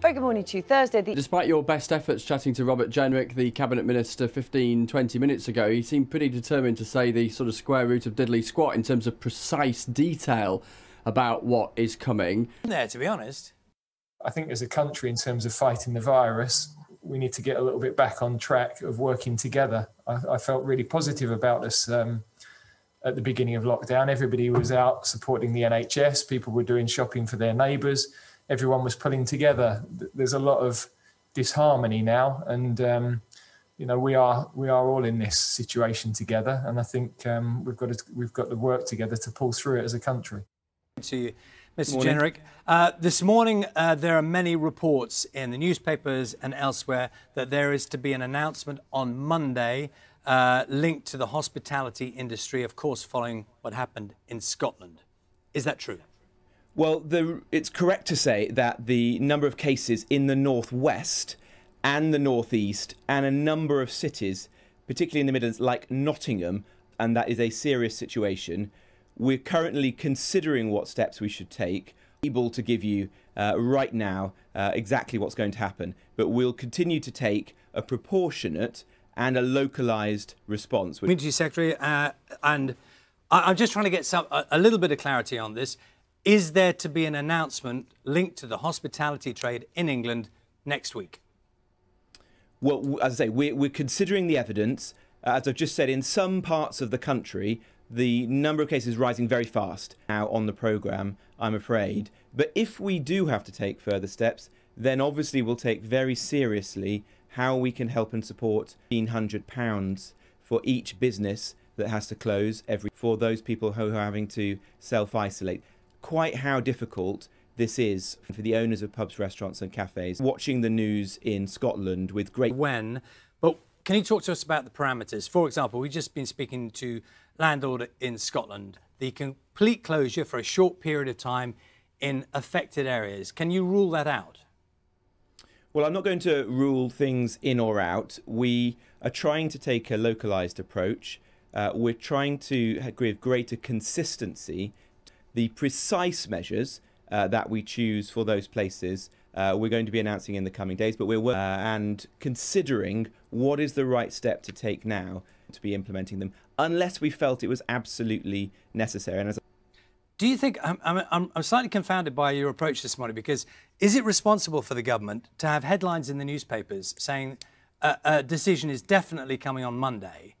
Very good morning to you. Thursday. Despite your best efforts chatting to Robert Jenrick, the Cabinet Minister, 15-20 minutes ago, he seemed pretty determined to say the sort of square root of diddly squat in terms of precise detail about what is coming. There, to be honest. I think as a country, in terms of fighting the virus, we need to get a little bit back on track of working together. I felt really positive about this at the beginning of lockdown. Everybody was out supporting the NHS. People were doing shopping for their neighbours. Everyone was pulling together. There's a lot of disharmony now, and you know, we are all in this situation together. And I think we've got to work together to pull through it as a country. To you, Mr. Jenrick. This morning, there are many reports in the newspapers and elsewhere that there is to be an announcement on Monday linked to the hospitality industry, of course, following what happened in Scotland. Is that true? Well, it's correct to say that the number of cases in the northwest and the northeast and a number of cities, particularly in the Midlands, like Nottingham, and that is a serious situation. We're currently considering what steps we should take. Able to give you right now exactly what's going to happen, but we'll continue to take a proportionate and a localised response. Community Secretary, and I'm just trying to get a little bit of clarity on this. Is there to be an announcement linked to the hospitality trade in England next week? Well, as I say, we're considering the evidence. As I've just said, in some parts of the country, the number of cases is rising very fast now on the programme, I'm afraid. But if we do have to take further steps, then obviously we'll take very seriously how we can help and support £1,500 for each business that has to close for those people who are having to self-isolate. Quite how difficult this is for the owners of pubs, restaurants and cafes. Watching the news in Scotland with great... But can you talk to us about the parameters? For example, we've just been speaking to landlord in Scotland. The complete closure for a short period of time in affected areas. Can you rule that out? Well, I'm not going to rule things in or out. We are trying to take a localised approach. We're trying to give greater consistency. The precise measures that we choose for those places, we're going to be announcing in the coming days, but we're and considering what is the right step to take now to be implementing them, unless we felt it was absolutely necessary. And do you think, I'm slightly confounded by your approach this morning, because is it responsible for the government to have headlines in the newspapers saying a decision is definitely coming on Monday,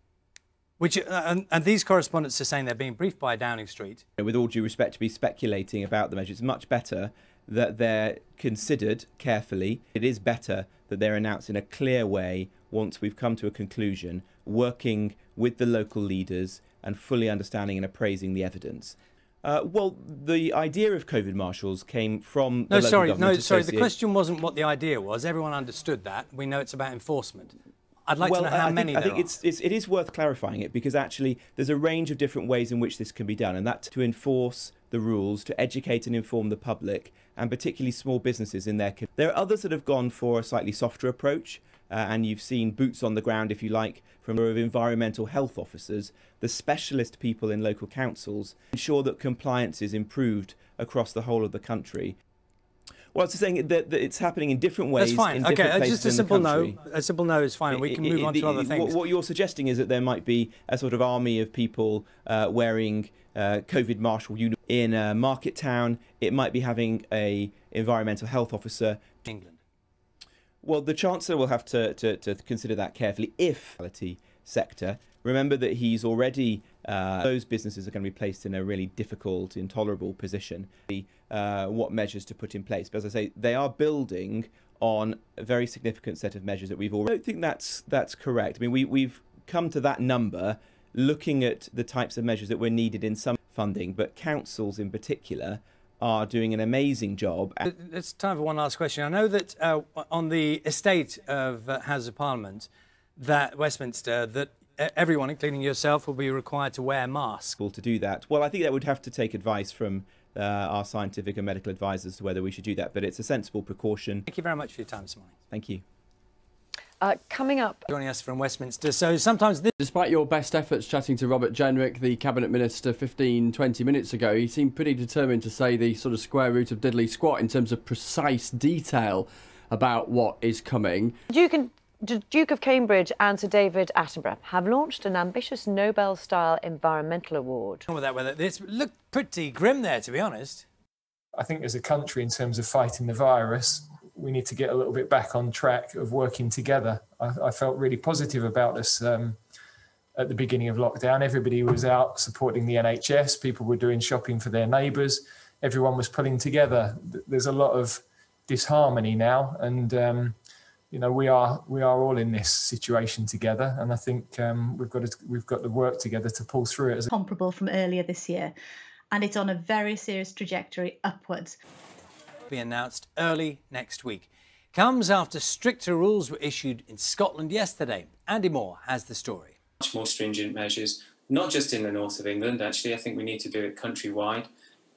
which and these correspondents are saying they're being briefed by Downing Street? With all due respect, to be speculating about the measures, it's much better that they're considered carefully. It is better that they're announced in a clear way once we've come to a conclusion, working with the local leaders and fully understanding and appraising the evidence. Well, the idea of COVID marshals came from the local government. The question wasn't what the idea was. Everyone understood that. We know it's about enforcement. I'd like to know how many there are. I think it is worth clarifying it, because actually there's a range of different ways in which this can be done, and that's to enforce the rules, to educate and inform the public, and particularly small businesses in their... There are others that have gone for a slightly softer approach, and you've seen boots on the ground, if you like, from environmental health officers, the specialist people in local councils, ensure that compliance is improved across the whole of the country. Well, I was saying that it's happening in different ways. That's fine. In different places just a simple in the country. no. A simple no is fine. We can move on to other things. What you're suggesting is that there might be a sort of army of people wearing COVID marshal uniforms in a market town. It might be having a environmental health officer. England. Well, the Chancellor will have to consider that carefully. If the sector, remember that he's already, those businesses are going to be placed in a really difficult, intolerable position. What measures to put in place. But as I say, they are building on a very significant set of measures that we've already... I don't think that's correct. I mean, we've come to that number looking at the types of measures that were needed in some funding, but councils in particular are doing an amazing job. It's time for one last question. I know that on the estate of House of Parliament, that Westminster, that everyone, including yourself, will be required to wear masks. To do that, well, I think that would have to take advice from our scientific and medical advisors to whether we should do that, but it's a sensible precaution. Thank you very much for your time this morning. Thank you. Coming up. Joining us from Westminster. So sometimes this... Despite your best efforts chatting to Robert Jenrick, the Cabinet Minister, 20 minutes ago, he seemed pretty determined to say the sort of square root of diddly squat in terms of precise detail about what is coming. The Duke of Cambridge and Sir David Attenborough have launched an ambitious Nobel-style environmental award. This looked pretty grim there, to be honest. I think as a country, in terms of fighting the virus, we need to get a little bit back on track of working together. I felt really positive about this at the beginning of lockdown. Everybody was out supporting the NHS. People were doing shopping for their neighbours. Everyone was pulling together. There's a lot of disharmony now, and you know, we are all in this situation together. And I think we've got to work together to pull through it. Comparable from earlier this year, and it's on a very serious trajectory upwards. Be announced early next week. Comes after stricter rules were issued in Scotland yesterday. Andy Moore has the story. Much more stringent measures, not just in the north of England, actually. I think we need to do it countrywide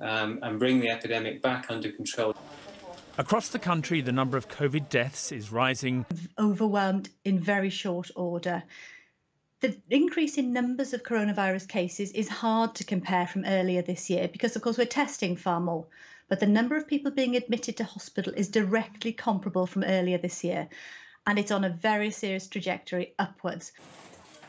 and bring the epidemic back under control. Across the country, the number of COVID deaths is rising. Overwhelmed in very short order. The increase in numbers of coronavirus cases is hard to compare from earlier this year because, of course, we're testing far more. But the number of people being admitted to hospital is directly comparable from earlier this year, and it's on a very serious trajectory upwards.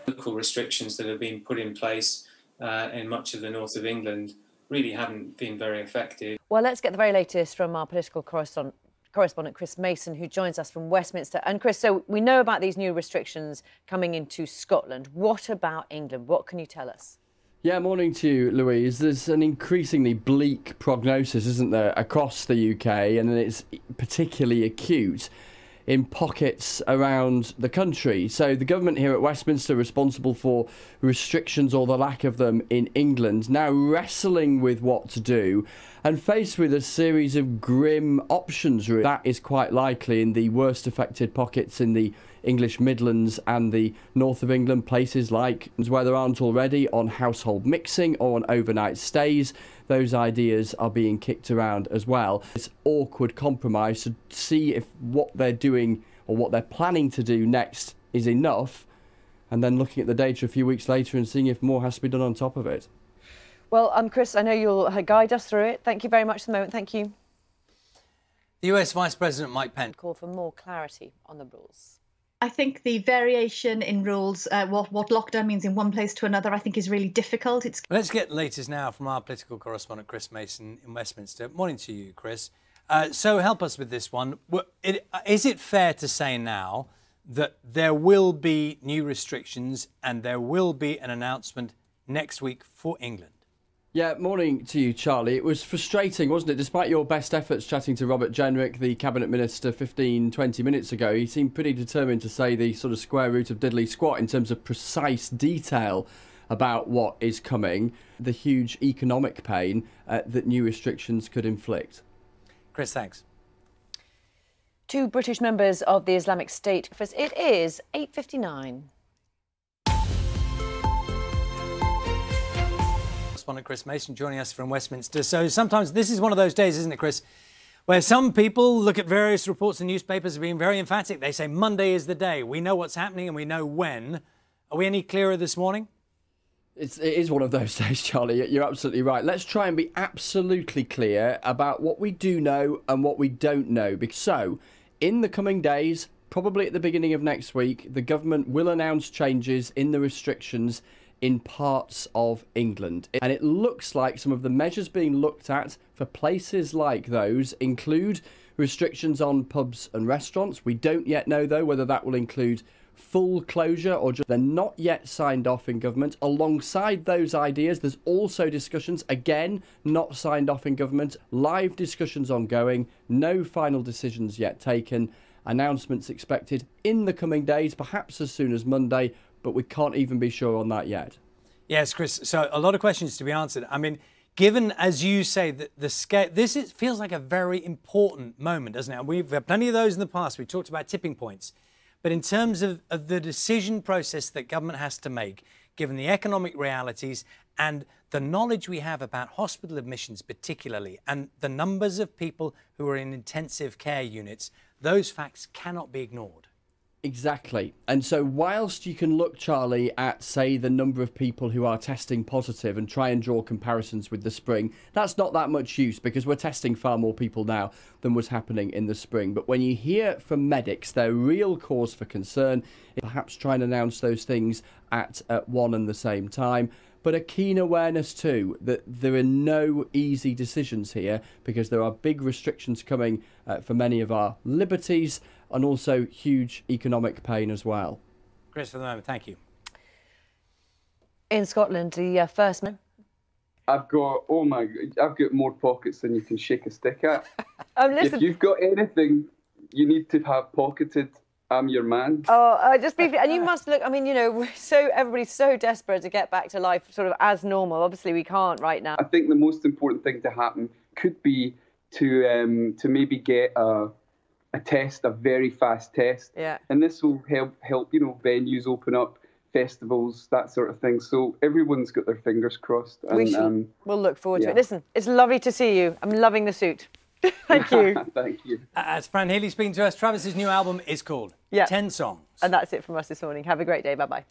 Local restrictions that have been put in place in much of the north of England really haven't been very effective. Well, let's get the very latest from our political correspondent Chris Mason, who joins us from Westminster. And Chris, so we know about these new restrictions coming into Scotland. What about England? What can you tell us? Yeah, morning to you, Louise. There's an increasingly bleak prognosis, isn't there, across the UK, and it's particularly acute in pockets around the country. So the government here at Westminster, responsible for restrictions or the lack of them in England, now wrestling with what to do and faced with a series of grim options. That is quite likely in the worst affected pockets in the English Midlands and the north of England, places like where there aren't already on household mixing or on overnight stays. Those ideas are being kicked around as well. It's awkward compromise to see if what they're doing or what they're planning to do next is enough, and then looking at the data a few weeks later and seeing if more has to be done on top of it. Well, Chris, I know you'll guide us through it. Thank you very much for the moment. Thank you. The US Vice President Mike Pence call for more clarity on the rules. I think the variation in rules, what lockdown means in one place to another, I think is really difficult. Let's get the latest now from our political correspondent Chris Mason in Westminster. Morning to you, Chris. So help us with this one. Is it fair to say now that there will be new restrictions and there will be an announcement next week for England? Yeah, morning to you, Charlie. It was frustrating, wasn't it? Despite your best efforts chatting to Robert Jenrick, the Cabinet Minister, 20 minutes ago, he seemed pretty determined to say the sort of square root of diddly squat in terms of precise detail about what is coming, the huge economic pain that new restrictions could inflict. Chris, thanks. Two British members of the Islamic State. It is 8:59. Correspondent Chris Mason joining us from Westminster. So sometimes this is one of those days, isn't it, Chris, where some people look at various reports in newspapers being very emphatic. They say Monday is the day. We know what's happening and we know when. Are we any clearer this morning? It is one of those days, Charlie. You're absolutely right. Let's try and be absolutely clear about what we do know and what we don't know. So, in the coming days, probably at the beginning of next week, the government will announce changes in the restrictions in parts of England. And it looks like some of the measures being looked at for places like those include restrictions on pubs and restaurants. We don't yet know, though, whether that will include full closure or just they're not yet signed off in government. Alongside those ideas, there's also discussions, again, not signed off in government, live discussions ongoing, no final decisions yet taken, announcements expected in the coming days, perhaps as soon as Monday, but we can't even be sure on that yet. Yes, Chris, so a lot of questions to be answered. I mean, given, as you say, that the scale, feels like a very important moment, doesn't it? And we've had plenty of those in the past. We talked about tipping points. But in terms of the decision process that government has to make, given the economic realities and the knowledge we have about hospital admissions particularly, and the numbers of people who are in intensive care units, those facts cannot be ignored. Exactly. And so whilst you can look, Charlie, at, say, the number of people who are testing positive and try and draw comparisons with the spring, that's not that much use because we're testing far more people now than was happening in the spring. But when you hear from medics, their real cause for concern is perhaps trying to announce those things at one and the same time. But a keen awareness too that there are no easy decisions here because there are big restrictions coming for many of our liberties and also huge economic pain as well. Chris, for the moment, thank you. In Scotland, the first man. I've got more pockets than you can shake a stick at. Listen. If you've got anything you need to have pocketed, I'm your man. Oh, just briefly, and you must look, I mean, you know, everybody's so desperate to get back to life sort of as normal. Obviously, we can't right now. I think the most important thing to happen could be to maybe get a test, a very fast test. Yeah. And this will help, you know, venues open up, festivals, that sort of thing. So everyone's got their fingers crossed. And, we'll look forward to it. Listen, it's lovely to see you. I'm loving the suit. Thank you. Thank you. As Fran Healy speaking to us, Travis's new album is called 10 Songs. And that's it from us this morning. Have a great day. Bye-bye.